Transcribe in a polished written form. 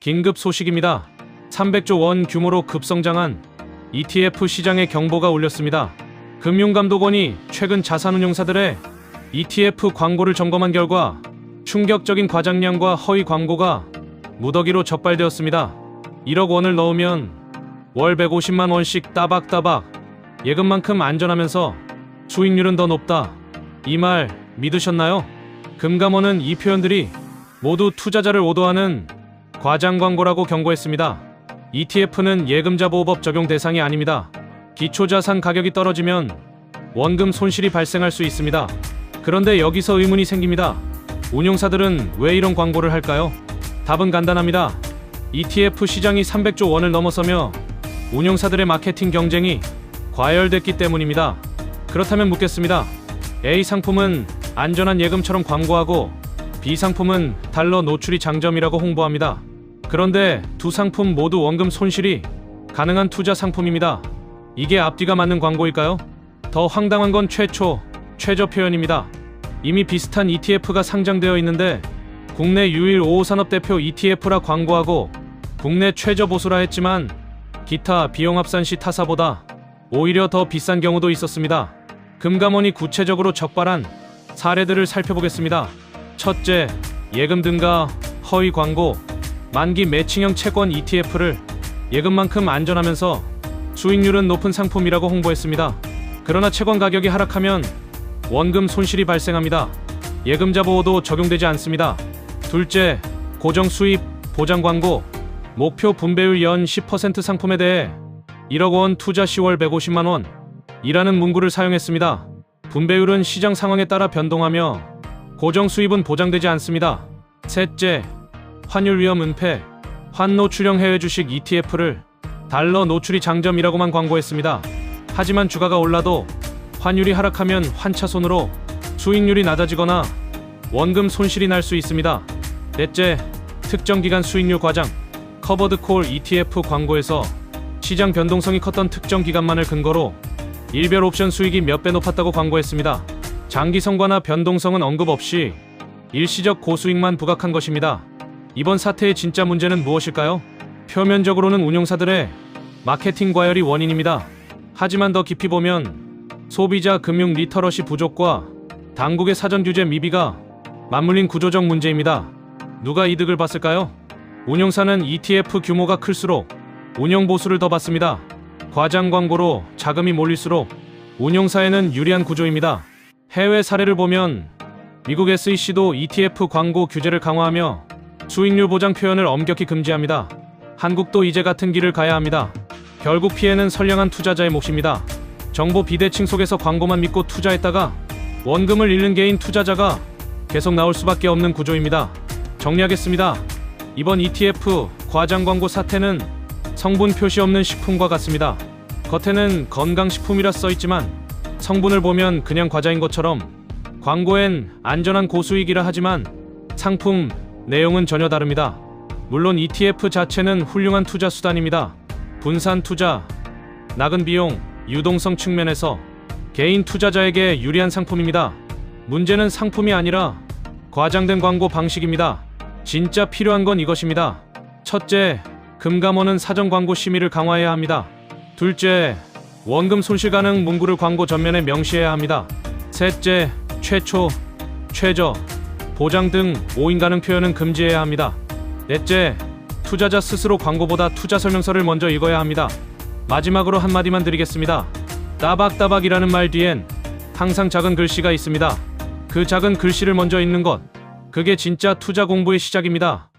긴급 소식입니다. 300조 원 규모로 급성장한 ETF 시장에 경보가 울렸습니다. 금융감독원이 최근 자산운용사들의 ETF 광고를 점검한 결과 충격적인 과장량과 허위 광고가 무더기로 적발되었습니다. 1억 원을 넣으면 월 150만 원씩 따박따박, 예금만큼 안전하면서 수익률은 더 높다. 이 말 믿으셨나요? 금감원은 이 표현들이 모두 투자자를 오도하는 과장 광고라고 경고했습니다. ETF는 예금자보호법 적용 대상이 아닙니다. 기초자산 가격이 떨어지면 원금 손실이 발생할 수 있습니다. 그런데 여기서 의문이 생깁니다. 운용사들은 왜 이런 광고를 할까요? 답은 간단합니다. ETF 시장이 300조 원을 넘어서며 운용사들의 마케팅 경쟁이 과열됐기 때문입니다. 그렇다면 묻겠습니다. A 상품은 안전한 예금처럼 광고하고 B 상품은 달러 노출이 장점이라고 홍보합니다. 그런데 두 상품 모두 원금 손실이 가능한 투자 상품입니다. 이게 앞뒤가 맞는 광고일까요? 더 황당한 건 최저 표현입니다. 이미 비슷한 ETF가 상장되어 있는데 국내 유일 5호 산업 대표 ETF라 광고하고 국내 최저 보수라 했지만 기타 비용 합산 시 타사보다 오히려 더 비싼 경우도 있었습니다. 금감원이 구체적으로 적발한 사례들을 살펴보겠습니다. 첫째, 예금 등가 허위 광고. 만기 매칭형 채권 ETF를 예금만큼 안전하면서 수익률은 높은 상품이라고 홍보했습니다. 그러나 채권 가격이 하락하면 원금 손실이 발생합니다. 예금자 보호도 적용되지 않습니다. 둘째, 고정 수입 보장 광고. 목표 분배율 연 10% 상품에 대해 1억 원 투자 시 월 150만 원 이라는 문구를 사용했습니다. 분배율은 시장 상황에 따라 변동하며 고정 수입은 보장되지 않습니다. 셋째, 환율 위험 은폐. 환 노출형 해외 주식 ETF를 달러 노출이 장점이라고만 광고했습니다. 하지만 주가가 올라도 환율이 하락하면 환차손으로 수익률이 낮아지거나 원금 손실이 날 수 있습니다. 넷째, 특정 기간 수익률 과장. 커버드 콜 ETF 광고에서 시장 변동성이 컸던 특정 기간만을 근거로 일별 옵션 수익이 몇 배 높았다고 광고했습니다. 장기 성과나 변동성은 언급 없이 일시적 고수익만 부각한 것입니다. 이번 사태의 진짜 문제는 무엇일까요? 표면적으로는 운용사들의 마케팅 과열이 원인입니다. 하지만 더 깊이 보면 소비자 금융 리터러시 부족과 당국의 사전 규제 미비가 맞물린 구조적 문제입니다. 누가 이득을 봤을까요? 운용사는 ETF 규모가 클수록 운용 보수를 더 받습니다. 과장 광고로 자금이 몰릴수록 운용사에는 유리한 구조입니다. 해외 사례를 보면 미국 SEC도 ETF 광고 규제를 강화하며 수익률 보장 표현을 엄격히 금지합니다. 한국도 이제 같은 길을 가야 합니다. 결국 피해는 선량한 투자자의 몫입니다. 정보 비대칭 속에서 광고만 믿고 투자했다가 원금을 잃는 개인 투자자가 계속 나올 수밖에 없는 구조입니다. 정리하겠습니다. 이번 ETF 과장 광고 사태는 성분 표시 없는 식품과 같습니다. 겉에는 건강식품이라 써있지만 성분을 보면 그냥 과자인 것처럼 광고엔 안전한 고수익이라 하지만 상품 내용은 전혀 다릅니다. 물론 ETF 자체는 훌륭한 투자 수단입니다. 분산 투자, 낙은 비용, 유동성 측면에서 개인 투자자에게 유리한 상품입니다. 문제는 상품이 아니라 과장된 광고 방식입니다. 진짜 필요한 건 이것입니다. 첫째, 금감원은 사전 광고 심의를 강화해야 합니다. 둘째, 원금 손실 가능 문구를 광고 전면에 명시해야 합니다. 셋째, 최저, 보장 등 오인 가능 표현은 금지해야 합니다. 넷째, 투자자 스스로 광고보다 투자 설명서를 먼저 읽어야 합니다. 마지막으로 한마디만 드리겠습니다. 따박따박이라는 말 뒤엔 항상 작은 글씨가 있습니다. 그 작은 글씨를 먼저 읽는 것, 그게 진짜 투자 공부의 시작입니다.